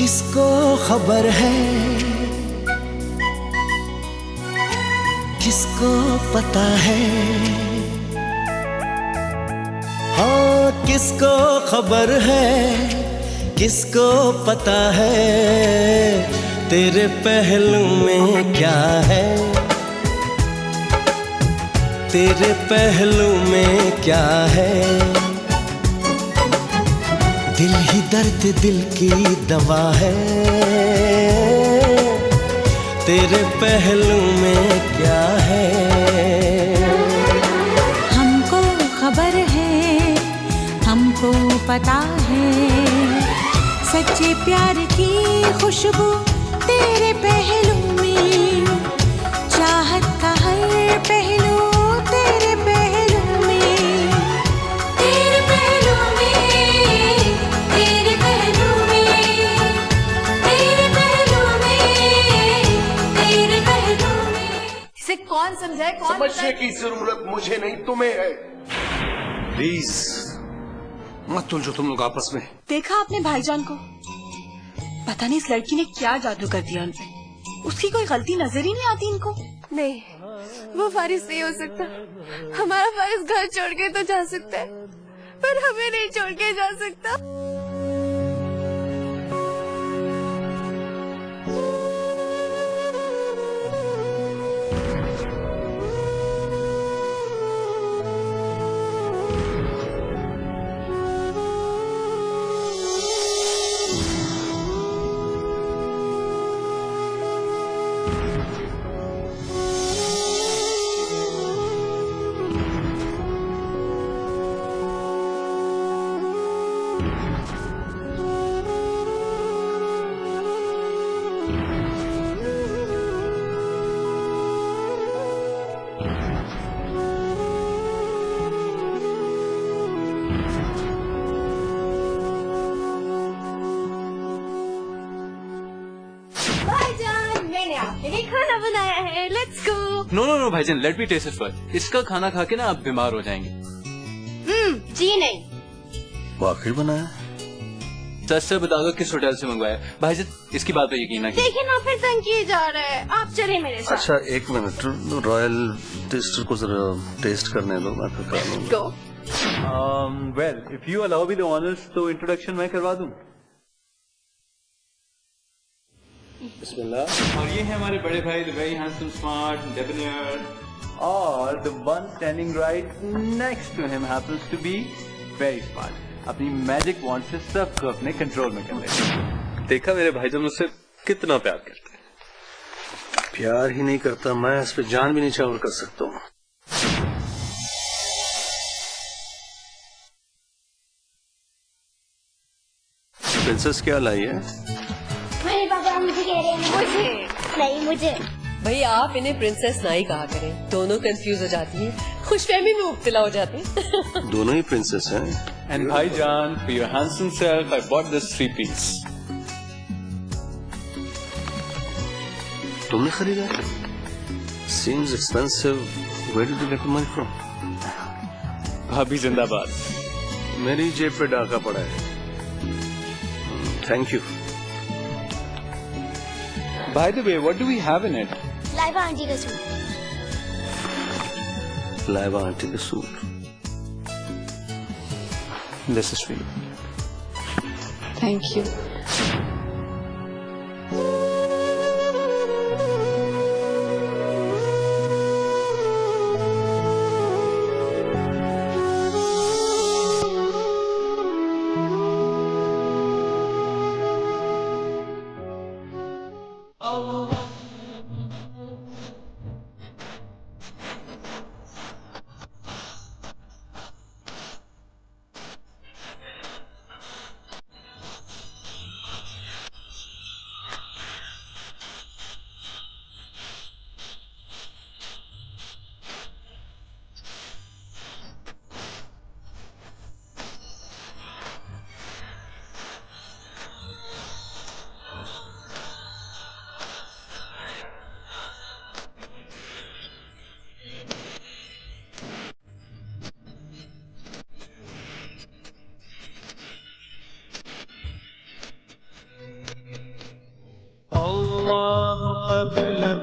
किसको खबर है, किसको पता है, हाँ किसको खबर है, किसको पता है, तेरे पहलू में क्या है, तेरे पहलू में क्या है। दिल ही दर्द दिल की दवा है, तेरे पहलू में क्या है। हमको खबर है, हमको पता है, सच्चे प्यार की खुशबू तेरे पहलू में, चाहत का हर पहलू तेरे पहलू में, तेरे पहलू में, तेरे पहलू में, तेरे पहलू में, तेरे पहलू में। इसे कौन समझाए, कौन समझने की जरूरत मुझे नहीं तुम्हें है। प्लीज मत उलझो तुम लोग आपस में। देखा आपने भाईजान को, पता नहीं इस लड़की ने क्या जादू कर दिया उनपे। उसकी कोई गलती नजर ही नहीं आती इनको। नहीं, वो फारिस नहीं हो सकता। हमारा फारिस घर छोड़ के तो जा सकता है, पर हमें नहीं छोड़ के जा सकता। भाईजान, मैंने आपके लिए खाना बनाया है, let's go. No no no भाईजान, let me taste it first. इसका खाना खा के ना आप बीमार हो जाएंगे। जी नहीं। वो आखिर बनाया। सच से बताओ किस होटल से मंगवाया भाईजान, इसकी बात पे यकीन ना कीजिए। देखिए ना, फिर तंग किए जा रहे हैं। आप चले मेरे साथ। अच्छा एक मिनट, रॉयल टेस्टर को जरा टेस्ट करने दो, मैं फिर करा लूंगा। Go. Well if you allow me the honours तो इंट्रोडक्शन मैं करवा दूं। बिस्मिल्लाह। और ये है हमारे बड़े भाई, the very handsome smart debonair, और the one standing right next to him happens to be very smart. अपनी मैजिक वॉन्ड से सबको अपने कंट्रोल में कर ले। देखा मेरे भाईजान मुझसे कितना प्यार करते हैं। प्यार ही नहीं करता मैं, इस पे जान भी नहीं चावर कर सकता हूँ। प्रिंसेस क्या लाई है? मेरे पापा मुझे कह रहे हैं, मुझे नहीं, मुझे। भाई आप इन्हें प्रिंसेस ना ही कहा करें, दोनों कंफ्यूज हो जाती हैं, खुशफहमी में मुब्तला हो जाती हैं। दोनों ही प्रिंसेस हैं। एंड भाईजान for your handsome self I bought this 3 piece. तुमने खरीदा? Seems expensive. Where did you get the money from? भाभी जिंदाबाद। मेरी जेब पे डाका पड़ा है। Thank you. By the way, what do we have in it? लाइवा आंटी का सूट। लाइवा आंटी का suit. This is for you. Thank you.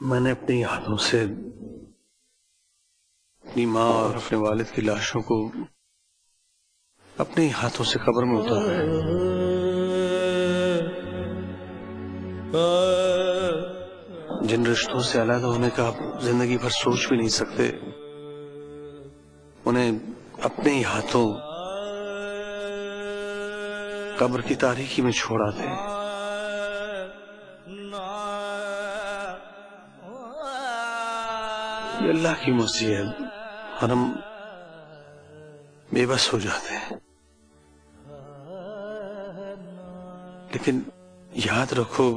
मैंने अपनी हाथों से अपनी माँ और अपने वालिद की लाशों को अपने हाथों से कब्र में उतारा है। जिन रिश्तों से अलग होने का आप जिंदगी भर सोच भी नहीं सकते, उन्हें अपने ही हाथों कब्र की तारीकी में छोड़ा दे। ये अल्लाह की मर्जी है और हम बेबस हो जाते हैं। लेकिन याद रखो,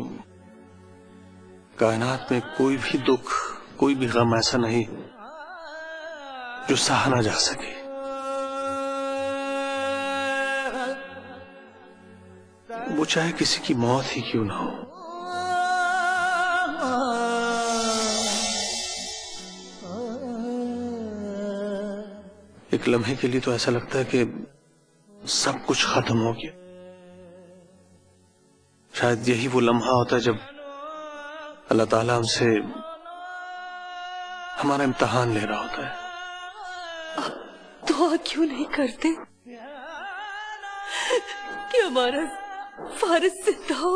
कायनात में कोई भी दुख, कोई भी गम ऐसा नहीं जो सहा ना जा सके। वो चाहे किसी की मौत ही क्यों ना हो। एक लम्हे के लिए तो ऐसा लगता है कि सब कुछ खत्म हो गया। शायद यही वो लम्हा होता है जब अल्लाह ताला हमसे हमारा इम्तिहान ले रहा होता है। दुआ क्यों नहीं करते कि हमारा फारिस जिंदा हो?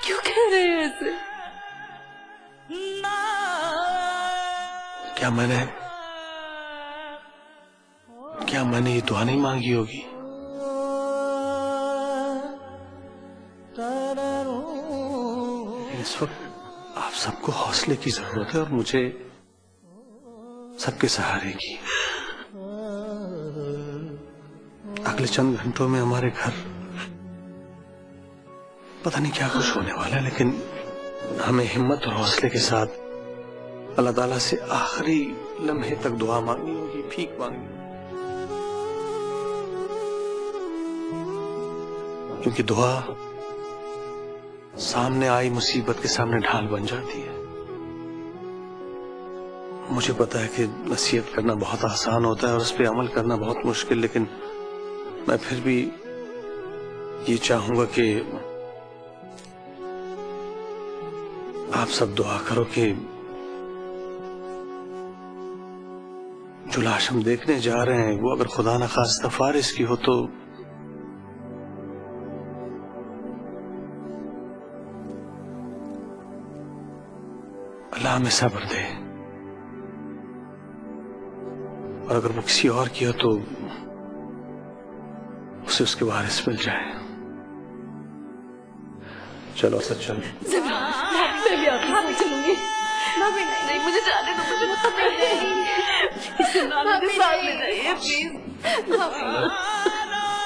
क्यों कह रहे हैं ऐसे? क्या मैंने ये दुआ नहीं मांगी होगी? इस वक्त आप सबको हौसले की जरूरत है और मुझे सबके सहारे की। अगले चंद घंटों में हमारे घर पता नहीं क्या कुछ होने वाला है, लेकिन हमें हिम्मत और हौसले के साथ अल्लाह ताला से आखिरी लम्हे तक दुआ मांगनी होगी, भीख मांगनी होगी। क्योंकि दुआ सामने आई मुसीबत के सामने ढाल बन जाती है। मुझे पता है कि नसीहत करना बहुत आसान होता है और उस पर अमल करना बहुत मुश्किल, लेकिन मैं फिर भी ये चाहूंगा कि आप सब दुआ करो कि जो लाश हम देखने जा रहे हैं वो अगर खुदा न खास्ता फारिस की हो तो अल्लाह हमें सब्र दे, और अगर वो किसी और की हो तो उसे उसके वारिस मिल जाए। चलो सच्चा मैं भी आपके साथ चलूंगी। नहीं, मुझे जाने दो, मुझे मतलब नहीं। इसे नाना के साथ ले जाइए प्लीज।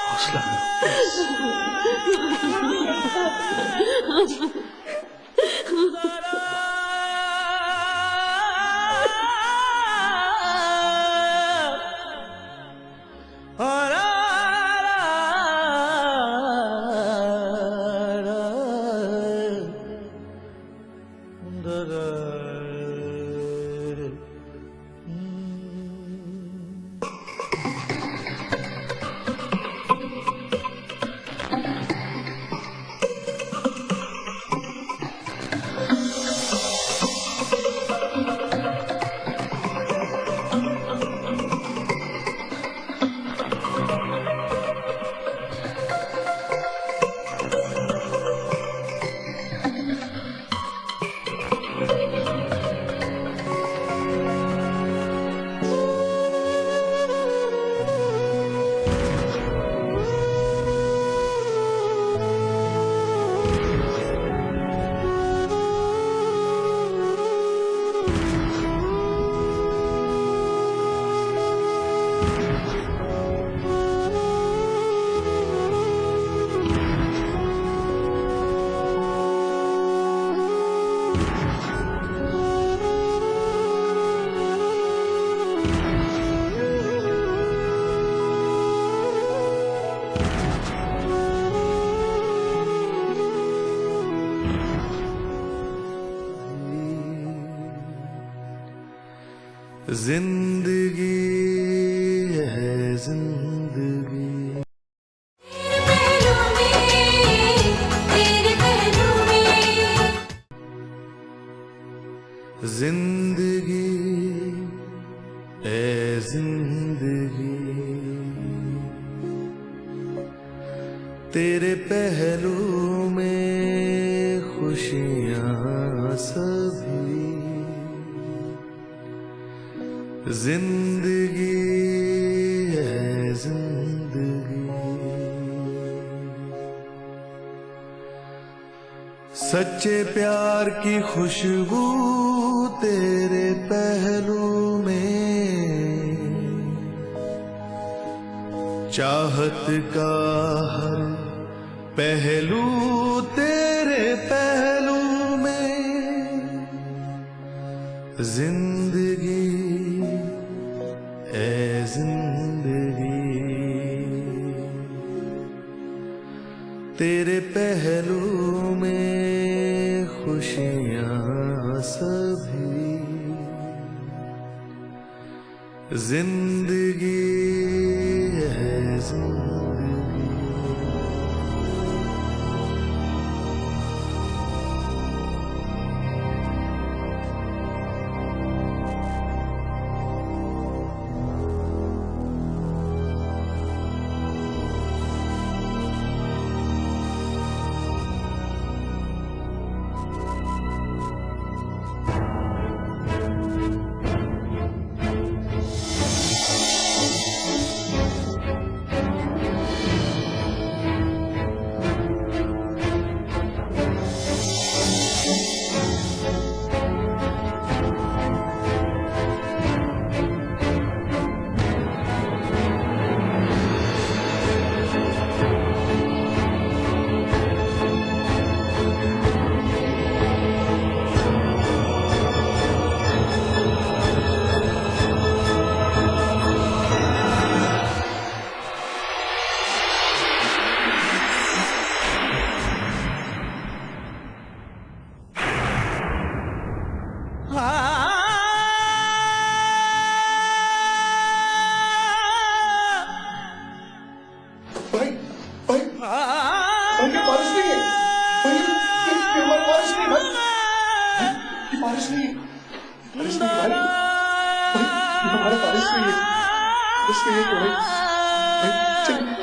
हौसला जिंदगी है जिंदगी। जिंदगी ए जिंदगी तेरे पहलू में खुशियां सभी। जिंदगी है जिंदगी सच्चे प्यार की खुशबू तेरे पहलू में। चाहत का हर पहलू तेरे पहलू में। जिंदगी ए जिंदगी तेरे पहलू में खुशियां सभी। जिंदगी है जिंदगी।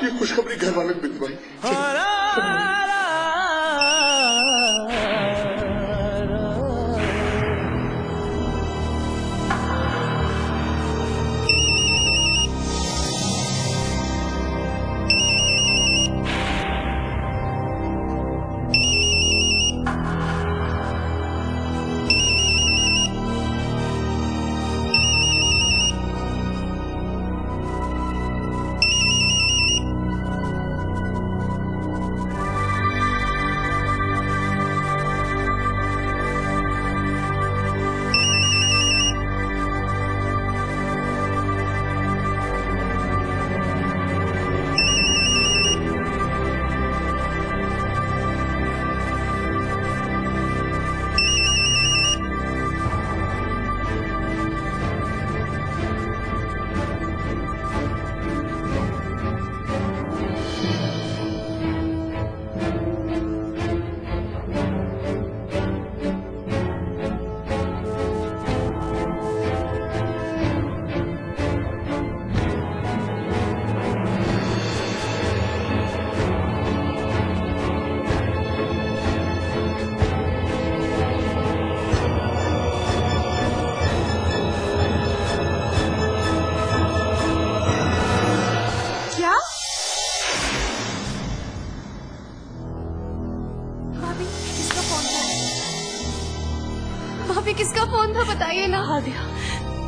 ये खुशखबरी घर वालों को भाई। भाभी किसका फोन था बताइए ना। हादिया,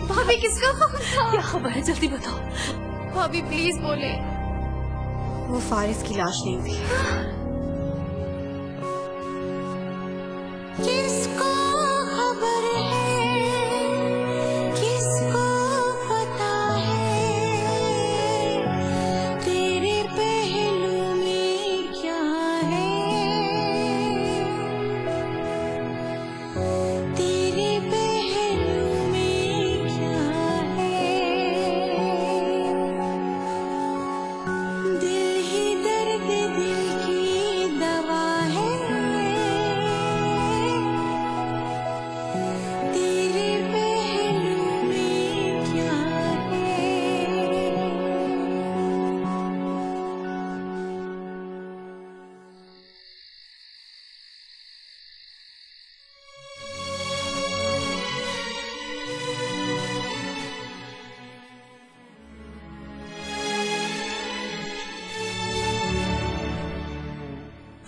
भाभी किसका फोन था? क्या खबर है, जल्दी बताओ। भाभी प्लीज बोले। वो फारिस की लाश नहीं थी। किसको खबर है, किसको पता है, तेरे पहलू में क्या है, तेरे पहलू में क्या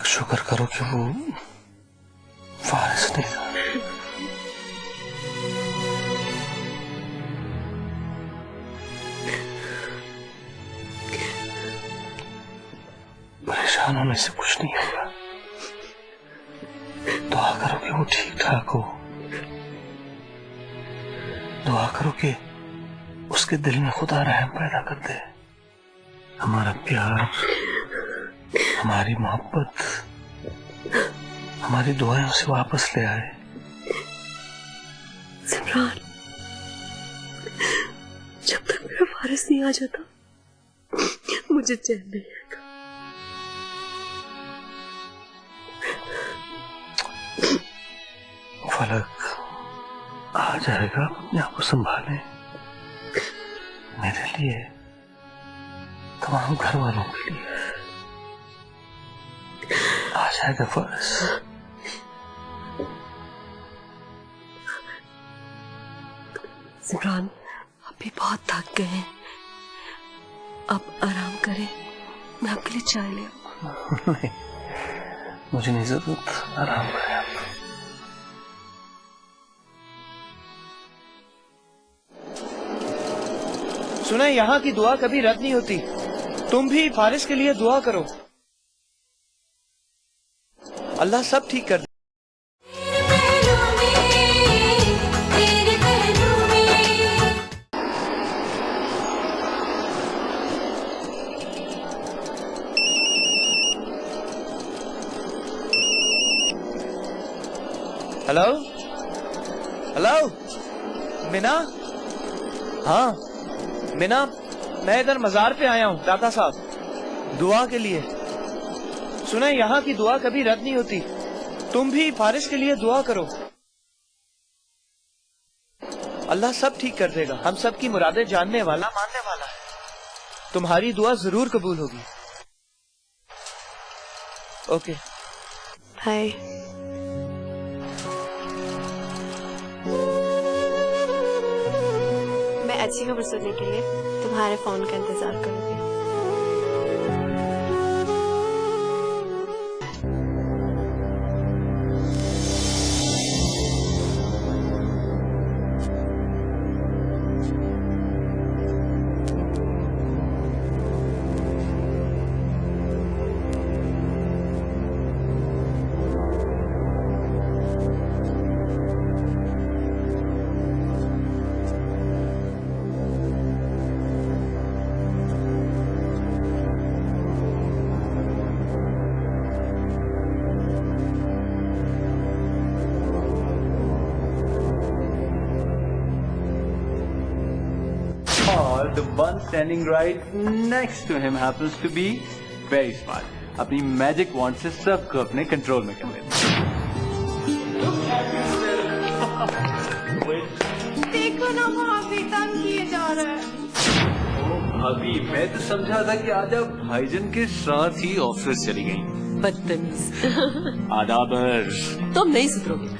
शुक्र करो कि वो फारिस नहीं था। परेशान होने से कुछ नहीं होगा। दुआ करो कि वो ठीक ठाक हो। दुआ करो कि उसके दिल में खुदा रहम पैदा कर दे। हमारा प्यार, हमारी मोहब्बत, हमारी दुआएं उसे वापस ले आए। सिमरान, जब तक मेरा फारिस नहीं आ जाता मुझे चैन नहीं आएगा। फलक आ जाएगा, अपने आप को संभाले। मेरे लिए, तमाम घर वालों के लिए आ जाएगा फारिस। सिमरान, अभी बहुत थक गए हैं, अब आराम करें। मैं आपके लिए चाय ले आऊं। नहीं, मुझे नहीं जरूरत, आराम करें आप। सुना है यहाँ की दुआ कभी रद्द नहीं होती। तुम भी फारिस के लिए दुआ करो, अल्लाह सब ठीक कर दे। Hello hello Meena. हाँ मीना, मैं इधर मजार पे आया हूँ दाता साहब, दुआ के लिए। सुना है यहाँ की दुआ कभी रद्द नहीं होती। तुम भी फारिस के लिए दुआ करो, अल्लाह सब ठीक कर देगा। हम सब की मुरादें जानने वाला, मानने वाला है। तुम्हारी दुआ जरूर कबूल होगी। Okay hi. मैं अच्छी खबर सुनने के लिए तुम्हारे फोन का इंतजार करूंगी। और the one standing right next to him happens to be very smart. अपनी मैजिक वॉन्ड से सबको अपने कंट्रोल में कर लेते। देखो ना भाभी तंग किए जा रहा है। भाभी, मैं तो समझा था कि आज आप भाईजन के साथ ही ऑफिस चली गई। बदतमीज। आदाबर। तुम नहीं सुधरोगे।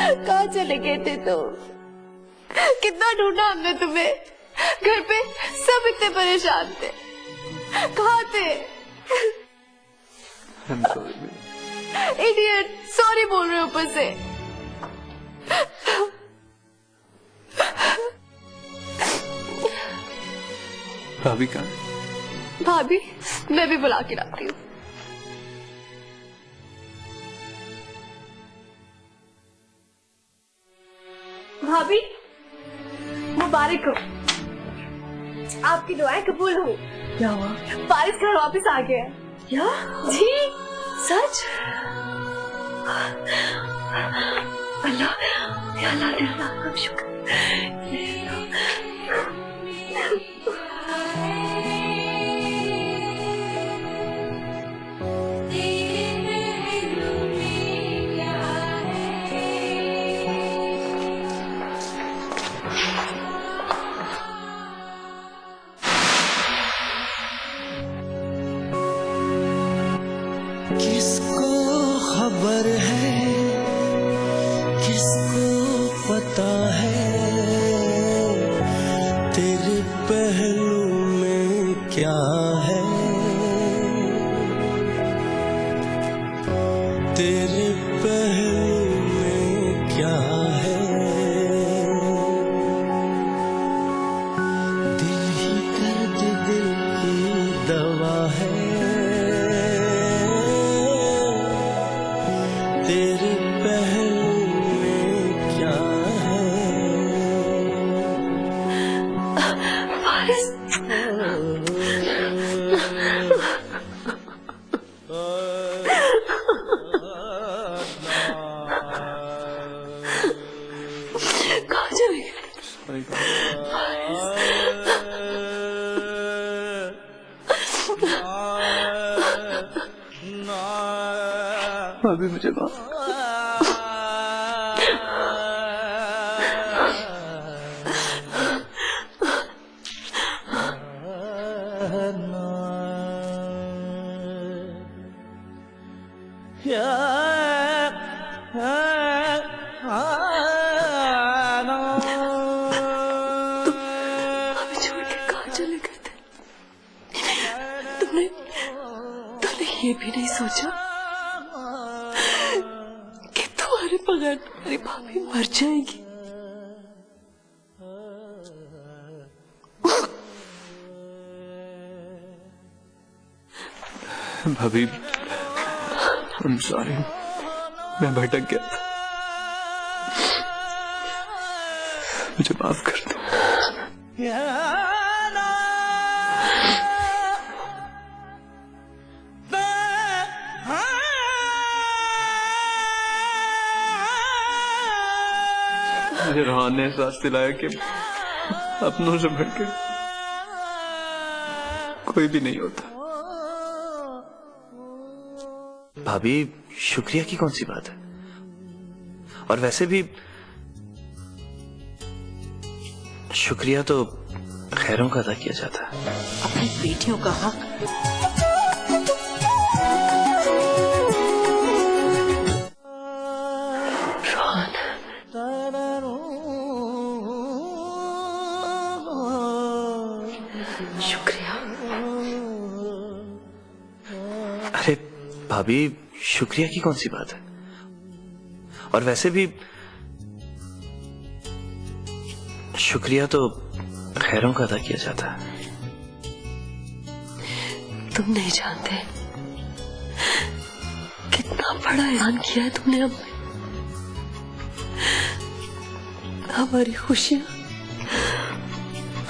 कहाँ चले गए थे तुम? कितना ढूंढा हमने तुम्हें, घर पे सब इतने परेशान थे, कहाँ थे? इडियट, सॉरी बोल रहे हो ऊपर से। भाभी कहाँ है? भाभी मैं भी बुला के लाती हूँ। भाभी मुबारक हो, आपकी दुआएं कबूल हो। क्या हुआ? फारिस घर वापस आ गया है। क्या? जी सच। अल्लाह, या अल्लाह तेरा आपका शुक्र। किसको खबर है, किसको पता है, तेरे पहलू में क्या है, तेरे पहलू में क्या है। दिल ही दर्द दिल की दवा है, तेरे पहलू में क्या है। फारिस कहाँ चले गए? भाभी मुझे माफ। हमें छोड़ के कहाँ चले गए थे? तुमने ये भी नहीं सोचा कि तुम्हारे बगैर तुम्हारी भाभी मर जाएगी? भाभी I'm sorry, मैं भटक गया था, मुझे माफ कर दो। मुझे रोहन ने एहसास दिलाया कि अपनों से बढ़कर कोई भी नहीं होता। भाभी शुक्रिया की कौन सी बात है, और वैसे भी शुक्रिया तो खैरों का अदा किया जाता है। अपनी बेटियों का हक शुक्रिया। अरे भाभी शुक्रिया की कौन सी बात है, और वैसे भी शुक्रिया तो खैरों का अदा किया जाता है। तुम नहीं जानते कितना बड़ा एहसान किया है तुमने हमें। हमारी खुशियां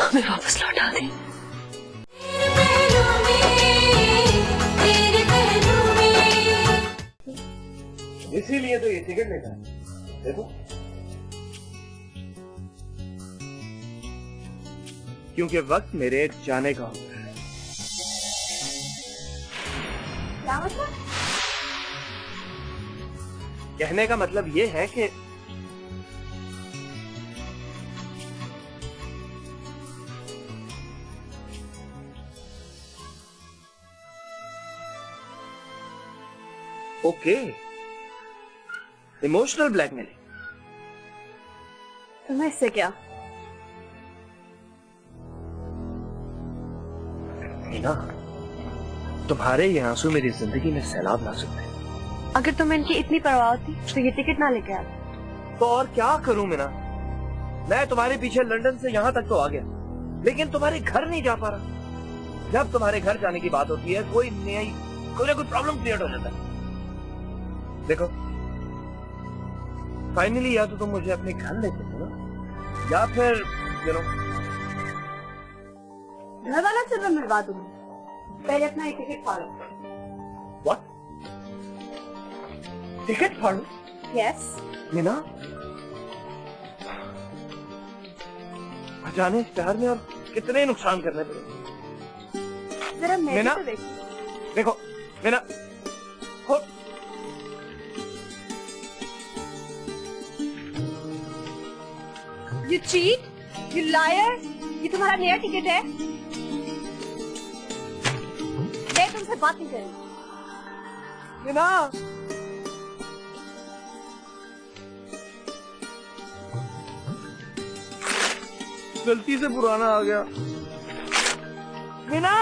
हमें वापस लौटा दी। इसीलिए तो ये टिकट लेता है, देखो क्योंकि वक्त मेरे जाने का होता है। क्या मतलब? कहने का मतलब ये है कि ओके, इमोशनल ब्लैकमेलिंग तुम्हें इससे क्या? मीना, तुम्हारे ये आंसू मेरी जिंदगी में सैलाब ला सकते हैं। अगर तुम्हें इनकी इतनी परवाह होती तो ये टिकट ना लेके आते। तो और क्या करूं मीना? मैं तुम्हारे पीछे लंदन से यहाँ तक तो आ गया, लेकिन तुम्हारे घर नहीं जा पा रहा। जब तुम्हारे घर जाने की बात होती है कोई ना कोई प्रॉब्लम क्रिएट हो जाता है। देखो, फाइनली या तो तुम मुझे अपने घर ले चलो ना, या फिर घर वाला से मैं मिलवा दूंगी, पहले अपना एक टिकट फाड़ो। व्हाट? टिकट फाड़ो? यस। मीना, जाने शहर में और कितने नुकसान करने पड़े। जरा मीना, तो देखो Meena, you cheat, you liar, ये तुम्हारा नया टिकट है। मैं तुमसे बात नहीं करूंगी। मीना, गलती से पुराना आ गया। मीना,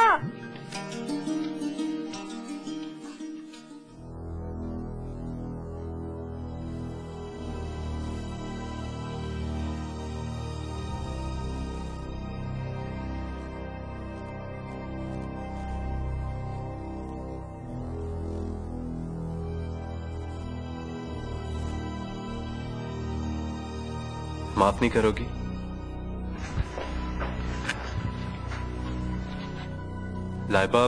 माफ नहीं करोगी? लाइबा,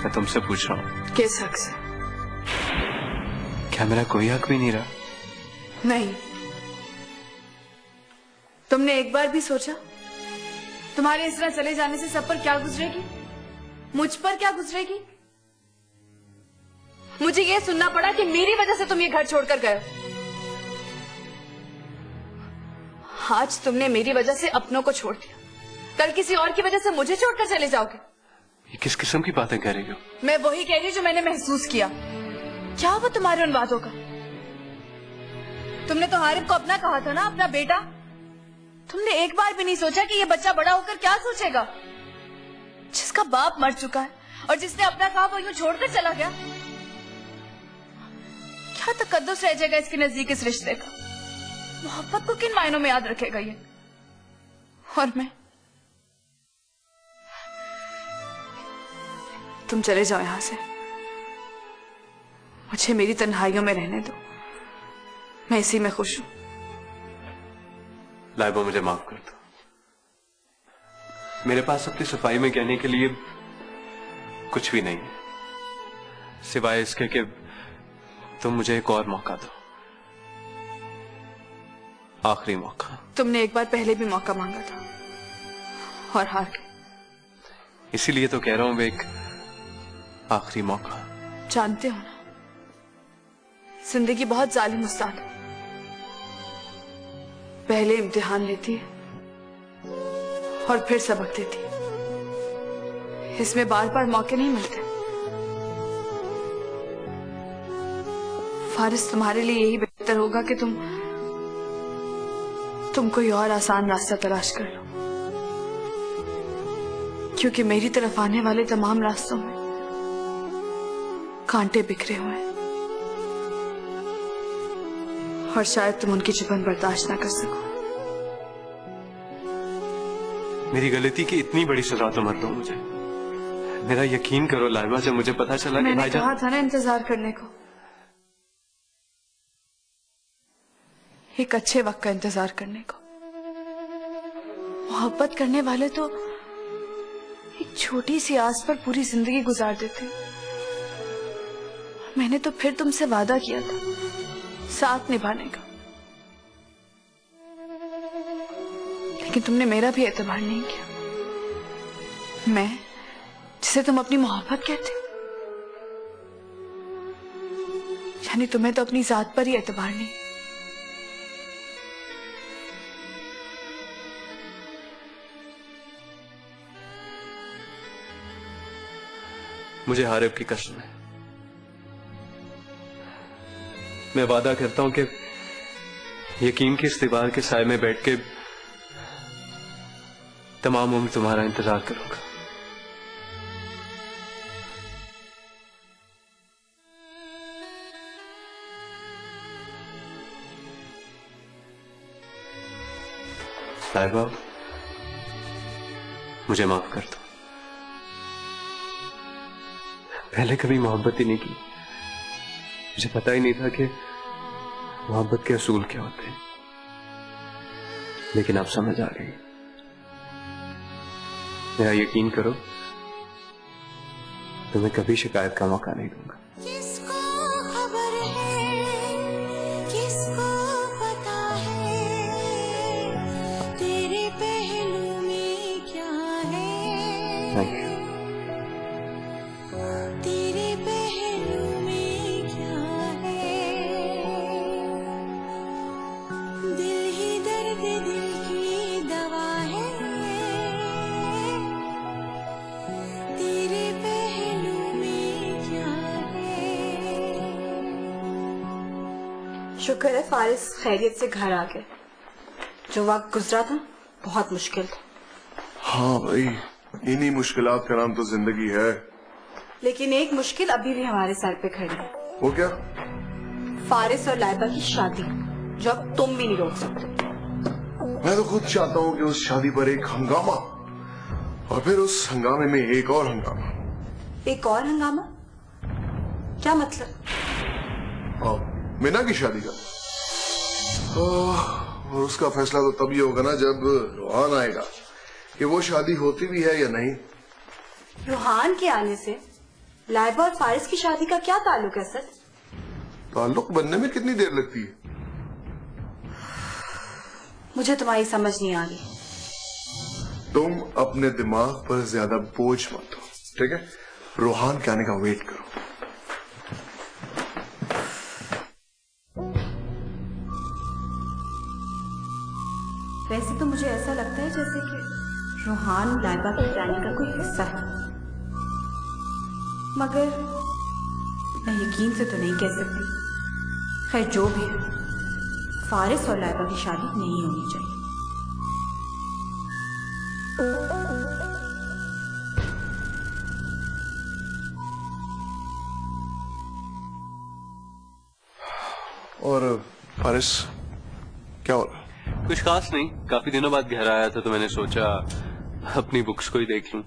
मैं तुमसे पूछ रहा हूँ, किस हक से? क्या मेरा कोई हक भी नहीं रहा? नहीं। तुमने एक बार भी सोचा तुम्हारे इस तरह चले जाने से सब पर क्या गुजरेगी? मुझ पर क्या गुजरेगी? मुझे ये सुनना पड़ा कि मेरी वजह से तुम ये घर छोड़कर गए। आज तुमने मेरी वजह से अपनों को छोड़ दिया, कल किसी और की वजह से मुझे छोड़कर चले जाओगे। ये किस किस्म की बातें कह रही हो? मैं वही कह रही हूँ जो मैंने महसूस किया। क्या हुआ तुम्हारे उन बातों का? तुमने तो हारिब को अपना कहा था ना, अपना बेटा। तुमने एक बार भी नहीं सोचा कि ये बच्चा बड़ा होकर क्या सोचेगा, जिसका बाप मर चुका है और जिसने अपना कहा वो यूं छोड़कर चला गया। क्या तकद्दुस रह जाएगा इसके नजदीक इस रिश्ते का? मोहब्बत को किन मायनों में याद रखेगा ये? और मैं, तुम चले जाओ यहां से, मुझे मेरी तन्हाइयों में रहने दो, मैं इसी में खुश हूं। लाइबा, मुझे माफ कर दो। मेरे पास अपनी सफाई में कहने के लिए कुछ भी नहीं है, सिवाय इसके कि तुम मुझे एक और मौका दो, आखिरी मौका। तुमने एक बार पहले भी मौका मांगा था और हार गए। इसीलिए तो कह रहा हूं, एक आखिरी मौका। जानते हो ना, जिंदगी बहुत जालिम उस्ताद है। पहले इम्तिहान लेती है और फिर सबक देती है। इसमें बार बार मौके नहीं मिलते। फारिस, तुम्हारे लिए यही बेहतर होगा कि तुम कोई और आसान रास्ता तलाश कर लो, क्योंकि मेरी तरफ आने वाले तमाम रास्तों में कांटे बिखरे हुए हैं और शायद तुम उनकी चुभन बर्दाश्त ना कर सको। मेरी गलती की इतनी बड़ी सजा तो मत दो मुझे। मेरा यकीन करो लाइबा, जब मुझे पता चला कि मैंने भाईजान, कहा था ना इंतजार करने को, एक अच्छे वक्त का इंतजार करने को। मोहब्बत करने वाले तो एक छोटी सी आस पर पूरी जिंदगी गुजार देते हैं। मैंने तो फिर तुमसे वादा किया था साथ निभाने का, लेकिन तुमने मेरा भी एतबार नहीं किया। मैं, जिसे तुम अपनी मोहब्बत कहते हो, यानी तुम्हें तो अपनी जात पर ही एतबार नहीं। मुझे हारिब की कसम है, मैं वादा करता हूं कि यकीन की इस दीवार के साए में बैठ के तमाम उम्र तुम्हारा इंतजार करूंगा। लाइबा, मुझे माफ कर दो। पहले कभी मोहब्बत ही नहीं की। मुझे पता ही नहीं था कि मोहब्बत के असूल क्या होते हैं, लेकिन अब समझ आ गई। मेरा यकीन करो, तुम्हें कभी शिकायत का मौका नहीं दूंगा। किसको खबर है, किसको पता है, तेरे पहलू में क्या है, थैंक यू। तेरे पहलू में क्या है, दिल ही दर्द दिल की दवा है, तेरे पहलू में क्या है। शुक्र है फारिस खैरियत से घर आ गए। जो वक्त गुजरा था बहुत मुश्किल था, हाँ भाई, इन्हीं मुश्किलात का नाम तो जिंदगी है। लेकिन एक मुश्किल अभी भी हमारे सर पे खड़ी है। वो क्या? फारिस और लाइबा की शादी, जो अब तुम भी नहीं रोक सकते। मैं तो खुद चाहता हूँ कि उस शादी पर एक हंगामा, और फिर उस हंगामे में एक और हंगामा। एक और हंगामा? क्या मतलब? मीना की शादी का। और उसका फैसला तो तभी होगा ना जब रूहान आएगा कि वो शादी होती भी है या नहीं। रूहान के आने से लाइबा और फारिस की शादी का क्या ताल्लुक है सर? ताल्लुक बनने में कितनी देर लगती है? मुझे तुम्हारी समझ नहीं आ रही। तुम अपने दिमाग पर ज्यादा बोझ मत दो, ठीक है? रूहान के आने का वेट करो। वैसे तो मुझे ऐसा लगता है जैसे कि रूहान लाइबा के प्लानिंग का कोई हिस्सा है, मगर मैं यकीन से तो नहीं कह सकती। खैर जो भी है, फारिस और लाइबा की शादी नहीं होनी चाहिए। और फारिस क्या हो रहा? कुछ खास नहीं, काफी दिनों बाद घर आया था तो मैंने सोचा अपनी बुक्स को ही देख लूं।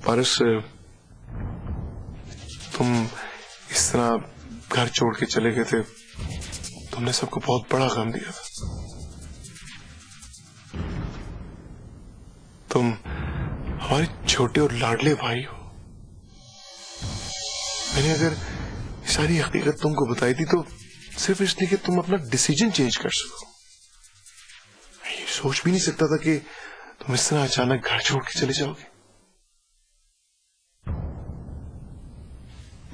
फारिस, तुम इस तरह घर छोड़ के चले गए थे, तुमने सबको बहुत बड़ा काम दिया था। तुम हमारे छोटे और लाडले भाई हो। मैंने अगर सारी हकीकत तुमको बताई थी तो सिर्फ इसलिए कि तुम अपना डिसीजन चेंज कर सको। मैं ये सोच भी नहीं सकता था कि तुम इस तरह अचानक घर छोड़ के चले जाओगे।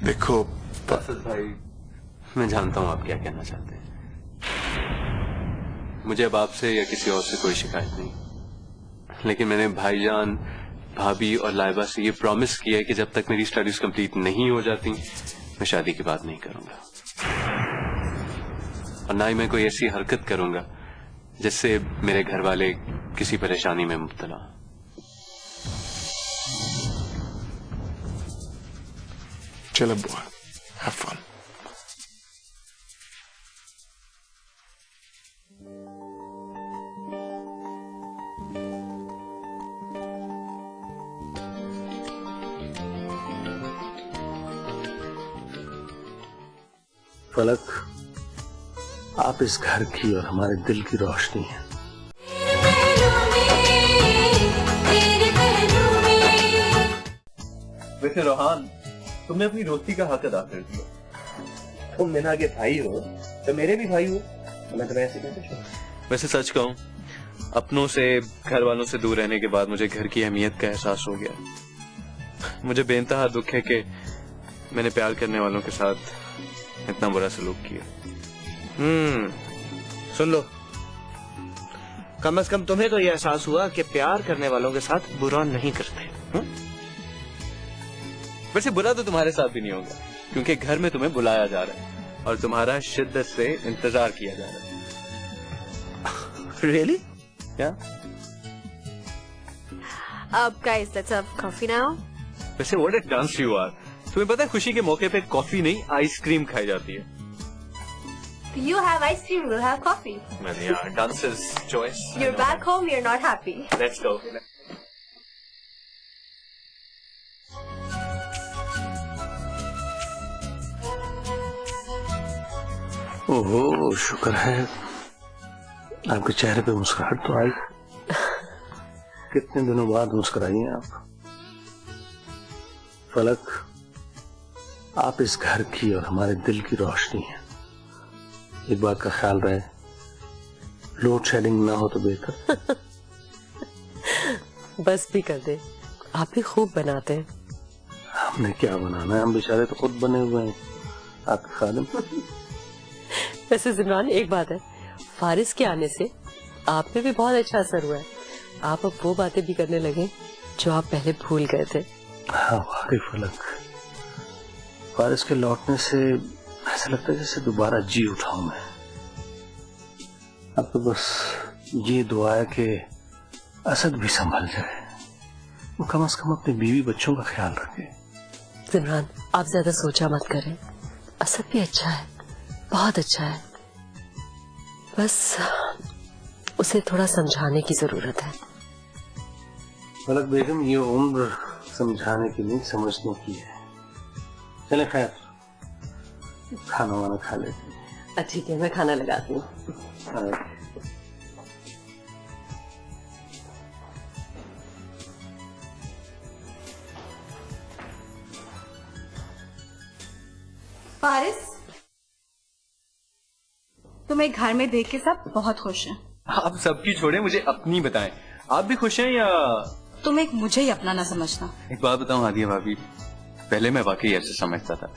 देखो असद भाई, मैं जानता हूं आप क्या कहना चाहते हैं। मुझे अब आपसे या किसी और से कोई शिकायत नहीं, लेकिन मैंने भाईजान, भाभी और लाइबा से ये प्रॉमिस किया है कि जब तक मेरी स्टडीज कंप्लीट नहीं हो जाती मैं शादी की बात नहीं करूंगा, और ना ही मैं कोई ऐसी हरकत करूंगा जिससे मेरे घर वाले किसी परेशानी में मुब्तला। चलो बुआ, हैव फन। फलक, आप इस घर की और हमारे दिल की रोशनी है। वैसे रोहान, तुमने अपनी दोस्ती का हक अदा कर दिया। तुम मीना के भाई हो तो मेरे भी भाई हो, मैं तुम्हें ऐसे कैसे छोड़ूं? वैसे सच कहूं, अपनों से, घर वालों से दूर रहने के बाद मुझे घर की अहमियत का एहसास हो गया। मुझे बेइंतहा दुख है कि मैंने प्यार करने वालों के साथ इतना बुरा सलूक किया। सुन लो, कम से कम तुम्हें तो ये एहसास हुआ कि प्यार करने वालों के साथ बुरा नहीं करते। वैसे बुरा तो तुम्हारे साथ भी नहीं होगा, क्योंकि घर में तुम्हें बुलाया जा रहा है। और तुम्हारा शिद्दत से इंतजार किया जा रहा है। रियली? क्या? guys, let's have coffee now. वैसे what a dance you are. तुम्हें पता है खुशी के मौके पे कॉफी नहीं आइसक्रीम खाई जाती है। You have ice cream, we'll have coffee. मैंने यार dancers choice. You're back home, you're not happy. Let's go. ओहो, शुक्र है आपके चेहरे पे मुस्कुराहट तो आई। कितने दिनों बाद मुस्कुराई हैं आप। फलक, आप इस घर की और हमारे दिल की रोशनी है। एक बात का ख्याल रहे, लोड शेडिंग ना हो तो बेहतर। बस भी कर दे, आप भी खूब बनाते हैं। हमने क्या बनाना है, हम बेचारे तो खुद बने हुए हैं आपके खादिम। वैसे जिमरान, एक बात है, फारिस के आने से आप पे भी बहुत अच्छा असर हुआ है। आप अब वो बातें भी करने लगे जो आप पहले भूल गए थे। हाँ वाकई फलक, फारिस के लौटने से ऐसा लगता है जैसे दोबारा जी उठाऊं मैं। अब तो बस ये दुआ है कि असद भी संभल जाए, वो कम से कम अपनी बीवी बच्चों का ख्याल रखे। जिमरान, आप ज्यादा सोचा मत करें, असद भी अच्छा है, बहुत अच्छा है। बस उसे थोड़ा समझाने की जरूरत है। फलक बेगम, ये उम्र समझाने की नहीं, समझने की है। चले खैर, खाना वाना खा लेते हैं। ठीक है, मैं खाना लगाती हूँ। फारिस, तुम्हें घर में देख के सब बहुत खुश हैं। आप सबकी छोड़े, मुझे अपनी बताएं, आप भी खुश हैं या? तुम एक मुझे ही अपना ना समझना। एक बात बताऊं हादिया भाभी, पहले मैं वाकई ऐसे समझता था,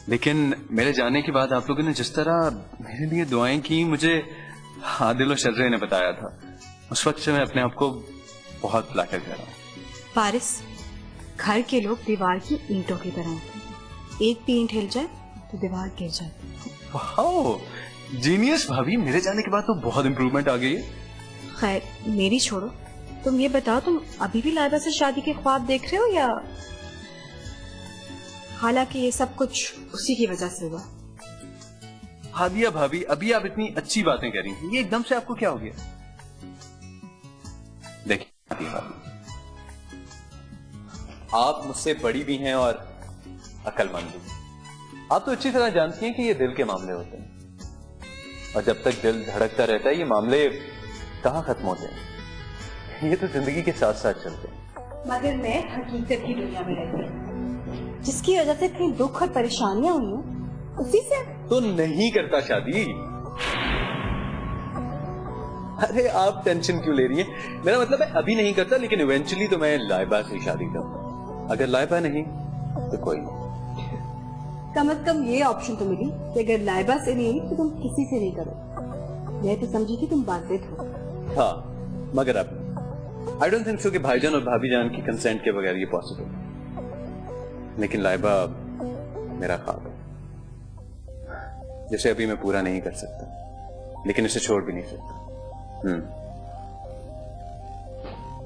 लेकिन मेरे जाने के बाद आप लोगों ने जिस तरह मेरे लिए दुआएं की, मुझे आदिल और शर्रे ने बताया था, उस वक्त से मैं अपने आप को बहुत फ्लैटर कर रहा हूँ। फारिस, घर के लोग दीवार की ईंटों की तरह होते हैं। एक भी ईंट हिल जाए तो दीवार गिर जाती है। वाओ, जीनियस भाभी, मेरे जाने के बाद तो बहुत इम्प्रूवमेंट आ गई है। खैर, मेरी छोड़ो, तुम ये बताओ, तुम अभी भी लाइबा से शादी के ख्वाब देख रहे हो या? हालांकि ये सब कुछ उसी की वजह से हुआ। हादिया भाभी, अभी आप इतनी अच्छी बातें कर रही हैं, ये एकदम से आपको क्या हो गया? देखिए हादिया भाभी, आप मुझसे बड़ी भी हैं और अक्लमंद भी। आप तो अच्छी तरह जानती हैं कि ये दिल के मामले होते हैं, और जब तक दिल धड़कता रहता है ये मामले कहाँ खत्म होते हैं, ये तो जिंदगी के साथ साथ चलते हैं। मगर मैं हकीकत की दुनिया में रहती हूँ, जिसकी वजह से इतनी दुख और परेशानियां हुई हैं, उसी से। तो नहीं करता शादी। अरे आप टेंशन क्यों ले रही हैं? मेरा मतलब है अभी नहीं करता, लेकिन इवेंचुअली तो मैं लाइबा से शादी करूंगा। अगर लाइबा नहीं तो कोई नहीं। कम से कम ये ऑप्शन तो मिली कि अगर लाइबा से नहीं तो तुम किसी से नहीं करो। मैं तो समझी कि तुम बाधित हो। हाँ, मगर अब आई डोंट थिंक सो कि भाईजान और भाभी जान की कंसेंट के बगैर ये पॉसिबल। लेकिन लाइबा मेरा ख्वाब है, जिसे अभी मैं पूरा नहीं कर सकता, लेकिन इसे छोड़ भी नहीं सकता।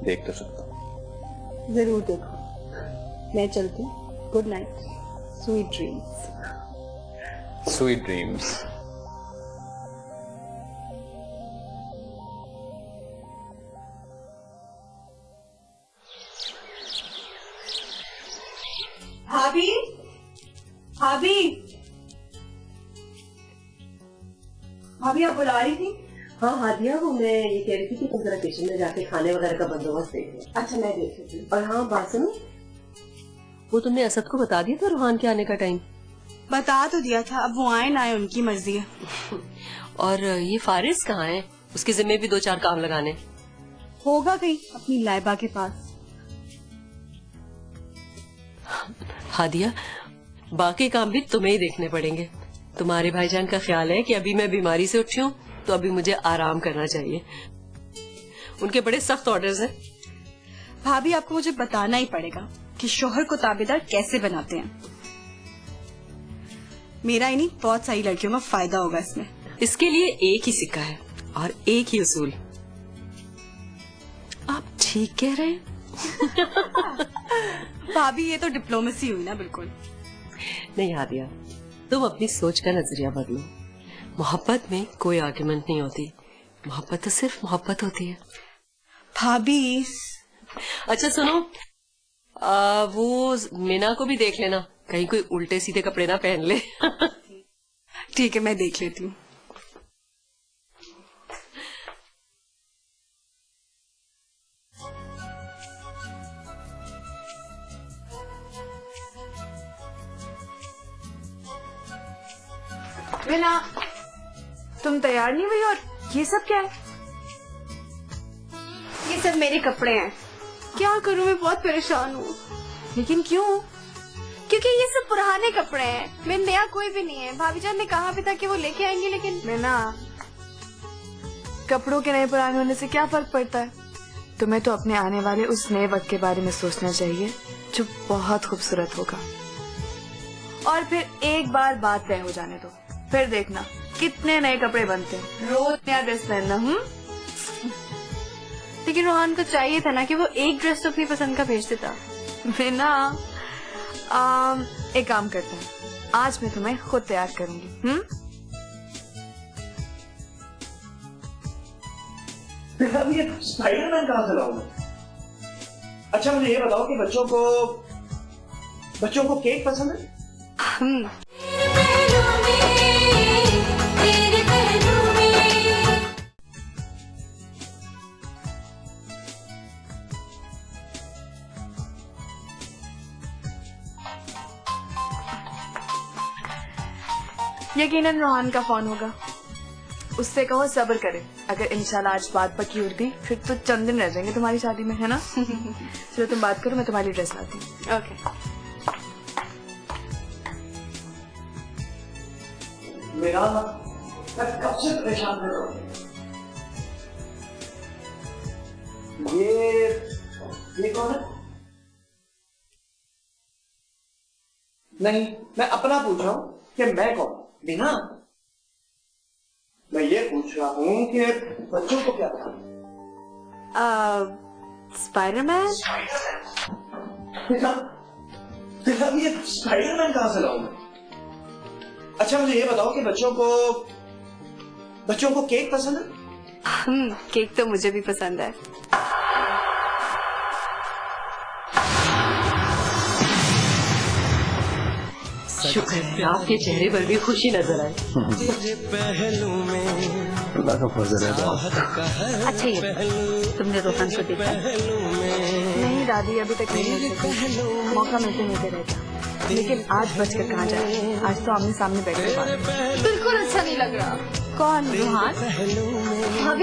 देख तो सकता हूँ। जरूर देखो। मैं चलती हूँ। Good night, sweet dreams. Sweet dreams. भाभी, भाभी, भाभी आप बुला रही थी? हाँ हादिया, वो मैं ये कह रही थी कि तुम जरा किचन में जाके खाने वगैरह का बंदोबस्त देख लो। अच्छा, मैं देख लेती हूँ। और हाँ, बात सुनो, वो तुमने असद को बता दिया था रूहान के आने का टाइम? बता तो दिया था, अब वो आए ना आए उनकी मर्जी है। और ये फारिस कहाँ है? उसके जिम्मे भी 2-4 काम लगाने। होगा कहीं अपनी लाइबा के पास। हादिया, बाकी काम भी तुम्हें ही देखने पड़ेंगे। तुम्हारे भाईजान का ख्याल है कि अभी मैं बीमारी से उठी हूँ तो अभी मुझे आराम करना चाहिए। उनके बड़े सख्त ऑर्डर्स हैं। भाभी, आपको मुझे बताना ही पड़ेगा कि शोहर को ताबेदार कैसे बनाते हैं। मेरा ही नहीं, बहुत सारी लड़कियों का फायदा होगा इसमें। इसके लिए एक ही सिक्का है और एक ही उसूल। आप ठीक कह रहे हैं। भाभी ये तो डिप्लोमेसी हुई ना बिल्कुल। नहीं हादिया, तुम अपनी सोच का नजरिया बदलो। मोहब्बत में कोई आर्गुमेंट नहीं होती, मोहब्बत तो सिर्फ मोहब्बत होती है। भाभी अच्छा सुनो, वो मीना को भी देख लेना, कहीं कोई उल्टे सीधे कपड़े ना पहन ले। ठीक है, मैं देख लेती हूँ। मीना, तुम तैयार नहीं हुई और ये सब क्या है? ये सब मेरे कपड़े हैं। क्या करूं, मैं बहुत परेशान हूँ। लेकिन क्यों? क्योंकि ये सब पुराने कपड़े हैं, मेरे नया कोई भी नहीं है। भाभी जान ने कहा भी था कि वो लेके आएंगे, लेकिन मीना, कपड़ों के नए पुराने होने से क्या फर्क पड़ता है? तुम्हें तो अपने आने वाले उस नए वक्त के बारे में सोचना चाहिए जो बहुत खूबसूरत होगा। और फिर एक बार बात तय हो जाने दो, फिर देखना कितने नए कपड़े बनते हैं। रोज नया ड्रेस पहनना। लेकिन रोहान को चाहिए था ना कि वो एक ड्रेस तो अपनी पसंद का भेज देता। मीना, एक काम करते हैं, आज मैं तुम्हें खुद तैयार करूंगी। ये स्पाइडरमैन कहाँ से लाऊं? अच्छा मुझे ये बताओ कि बच्चों को केक पसंद है? यकीनन रोहान का फोन होगा, उससे कहो सब्र करे। अगर इंशाल्लाह आज बात पक्की उठ गई फिर तो चंद दिन रह जाएंगे तुम्हारी शादी में, है ना? चलो तुम बात करो, मैं तुम्हारी ड्रेस लाती हूँ। ओके। मेरा मैं कब से परेशान कर रहा हूँ। ये कौन है? नहीं, मैं अपना पूछ रहा हूँ कि मैं कौन? बिना, मैं ये पूछ रहा हूँ कि बच्चों को क्या पता? स्पाइडरमैन। ये स्पाइडरमैन कहाँ से लाऊं मैं? अच्छा मुझे ये बताओ कि बच्चों को केक पसंद है? केक तो मुझे भी पसंद है। शुक्र है आपके चेहरे पर भी खुशी नजर आए। अल्लाह का फजल है बहुत। अच्छा ये तुमने रोहन को देखा? नहीं दादी, अभी तक नहीं देखा, मौका मिलते मिलते रहता। लेकिन आज बचकर कहाँ जाए, आज तो आमने सामने बैठे। बिल्कुल अच्छा नहीं लग रहा। कौन? रोहन?